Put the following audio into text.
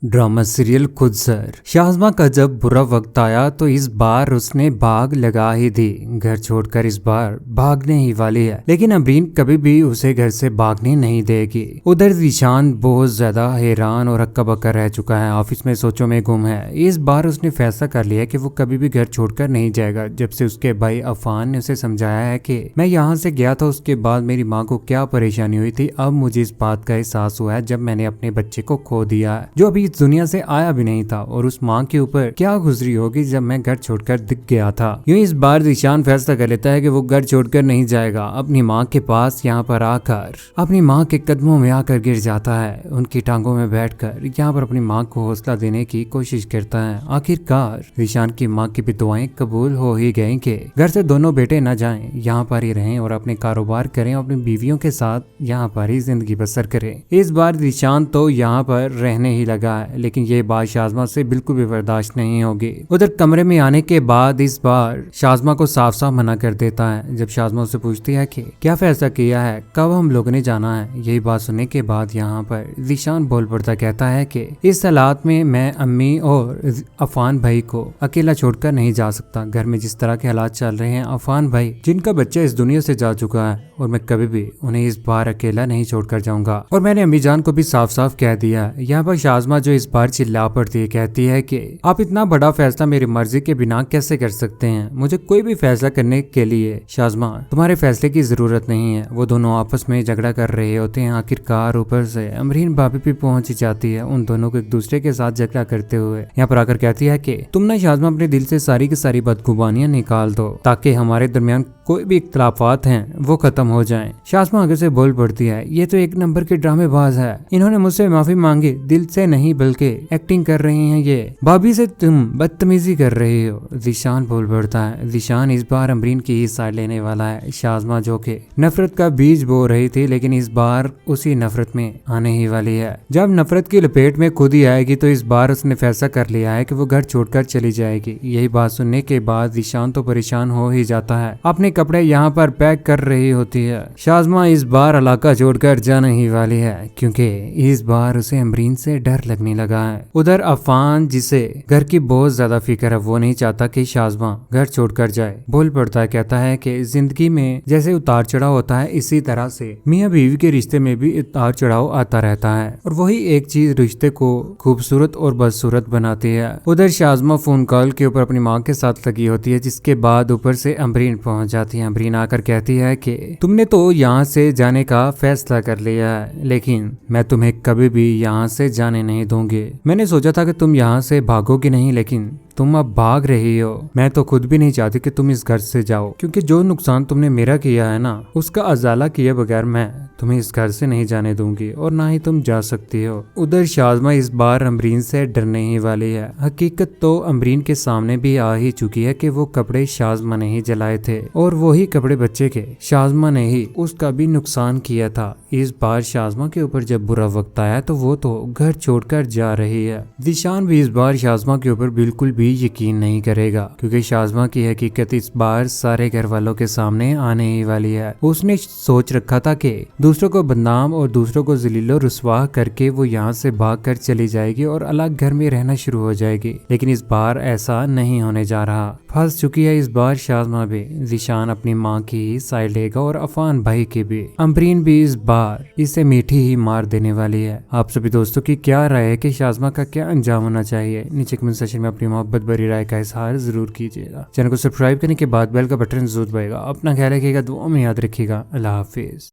Drama serial खुद sir. Shazma का जब बुरा वक्त आया तो इस बार उसने भाग लगा ही दी। घर छोड़कर इस बार भागने ही वाली है, लेकिन अमरीन कभी भी उसे घर से भागने नहीं देगी। उधर ज़ीशान बहुत ज्यादा हैरान और हक्का बक्का रह चुका है, ऑफिस में सोचों में गुम है। इस बार उसने फैसला कर लिया कि वो कभी भी घर छोड़कर नहीं जाएगा। जब से उसके भाई अफान ने उसे समझाया है कि मैं यहाँ से गया था, उसके बाद मेरी माँ को क्या परेशानी हुई थी, अब मुझे इस बात का एहसास हुआ है जब मैंने अपने बच्चे को खो दिया, जो अभी इस दुनिया से आया भी नहीं था। और उस माँ के ऊपर क्या गुजरी होगी जब मैं घर छोड़कर दिख गया था। यूं इस बार ज़ीशान फैसला कर लेता है कि वो घर छोड़कर नहीं जाएगा। अपनी माँ के पास यहाँ पर आकर अपनी माँ के कदमों में आकर गिर जाता है। उनकी टांगों में बैठकर यहाँ पर अपनी माँ को हौसला देने की कोशिश करता है। आखिरकार ज़ीशान की माँ की भी दुआएं कबूल हो ही गई कि घर से दोनों बेटे न जाएं, यहाँ पर ही रहें और अपने कारोबार करें, अपनी बीवियों के साथ यहाँ पर ही जिंदगी बसर करें। इस बार ज़ीशान तो यहाँ पर रहने ही लगा है, लेकिन ये बात शाज़मा से बिल्कुल भी बर्दाश्त नहीं होगी। उधर कमरे में आने के बाद इस बार शाज़मा को साफ साफ मना कर देता है। जब शाज़मा उससे पूछती है कि क्या फैसला किया है, कब हम लोगों ने जाना है, यही बात सुनने के बाद यहाँ पर ज़ीशान बोल पड़ता कहता है कि इस हालात में मैं अम्मी और अफान भाई को अकेला छोड़कर नहीं जा सकता। घर में जिस तरह के हालात चल रहे हैं, अफान भाई जिनका बच्चा इस दुनिया से जा चुका है और मैं कभी भी उन्हें इस बार अकेला नहीं छोड़कर जाऊंगा। और मैंने अम्मी जान को भी साफ साफ कह दिया है। यहाँ पर शाज़मा जो इस बार चिल्ला पड़ती है, कहती है कि आप इतना बड़ा फैसला मेरी मर्जी के बिना कैसे कर सकते हैं। मुझे कोई भी फैसला करने के लिए शाज़मा तुम्हारे फैसले की जरूरत नहीं है। वो दोनों आपस में झगड़ा कर रहे होते हैं। आखिरकार ऊपर से अमरीन भाभी भी पहुंच जाती है, उन दोनों को एक दूसरे के साथ झगड़ा करते हुए। यहाँ पर आकर कहती है कि तुम ना शाज़मा अपने दिल से सारी की सारी बदगुबानियां निकाल दो, ताकि हमारे दरमियान कोई भी इख्तलाफात हैं वो खत्म हो जाएं। शाज़मा आगे से बोल पड़ती है, ये तो एक नंबर के ड्रामेबाज है, इन्होंने मुझसे माफी मांगी, दिल से नहीं बल्कि एक्टिंग कर रही हैं ये। भाभी से तुम बदतमीजी कर रही हो, ज़ीशान बोल पड़ता है। ज़ीशान इस बार अमरीन की ही साइड लेने वाला है। शाज़मा जो कि नफरत का बीज बो रही थी, लेकिन इस बार उसी नफरत में आने ही वाली है। जब नफरत की लपेट में खुद ही आएगी तो इस बार उसने फैसला कर लिया है कि वो घर छोड़कर चली जाएगी। यही बात सुनने के बाद ज़ीशान तो परेशान हो ही जाता है, अपने कपड़े यहाँ पर पैक कर रही होती है। शाज़मा इस बार इलाका छोड़कर जाने ही वाली है, क्योंकि इस बार उसे अमरीन से डर लगने लगा है। उधर अफान, जिसे घर की बहुत ज्यादा फिक्र है, वो नहीं चाहता कि शाज़मा घर छोड़कर जाए। बोल पड़ता है, कहता है कि जिंदगी में जैसे उतार चढ़ाव होता है, इसी तरह से मियाँ बीवी के रिश्ते में भी उतार चढ़ाव आता रहता है, और वही एक चीज रिश्ते को खूबसूरत और बदसूरत बनाती है। उधर शाज़मा फोन कॉल के ऊपर अपनी माँ के साथ लगी होती है, जिसके बाद ऊपर से अमरीन पहुंच जाती है। अमरीन आकर कहती है कि तुमने तो यहाँ से जाने का फैसला कर लिया है, लेकिन मैं तुम्हें कभी भी यहाँ से जाने नहीं दूंगी। मैंने सोचा था कि तुम यहाँ से भागोगे नहीं, लेकिन तुम अब भाग रही हो। मैं तो खुद भी नहीं चाहती कि तुम इस घर से जाओ, क्योंकि जो नुकसान तुमने मेरा किया है ना, उसका अजाला किए बगैर मैं तुम्हें इस घर से नहीं जाने दूंगी, और ना ही तुम जा सकती हो। उधर शाज़मा इस बार अमरीन से डरने ही वाली है। हकीकत तो अमरीन के सामने भी आ ही चुकी है कि वो कपड़े शाज़मा ने ही जलाए थे, और वही कपड़े बच्चे के शाज़मा ने ही उसका भी नुकसान किया था। इस बार शाज़मा के ऊपर जब बुरा वक्त आया तो वो तो घर छोड़कर जा रही है। ज़ीशान भी इस बार शाज़मा के ऊपर बिल्कुल भी यकीन नहीं करेगा, क्योंकि शाज़मा की हकीकत इस बार सारे घर वालों के सामने आने ही वाली है। उसने सोच रखा था कि दूसरों को बदनाम और दूसरों को जलीलो रुस्वा करके वो यहाँ से भाग कर चली जाएगी और अलग घर में रहना शुरू हो जाएगी, लेकिन इस बार ऐसा नहीं होने जा रहा। फंस चुकी है इस बार शाज़मा भी। ज़ीशान अपनी माँ की ही साइड लेगा और अफान भाई की भी। अमरीन भी इस बार इसे मीठी ही मार देने वाली है। आप सभी दोस्तों की क्या राय है कि शाज़मा का क्या अंजाम होना चाहिए? नीचे कमेंट सेक्शन में अपनी मोहब्बत भरी राय का इजहार जरूर कीजिएगा। चैनल को सब्सक्राइब करने के बाद बेल का बटन जरूर दबाइएगा। अपना ख्याल रखिएगा, दुआ में याद रखिएगा। अल्लाह हाफिज।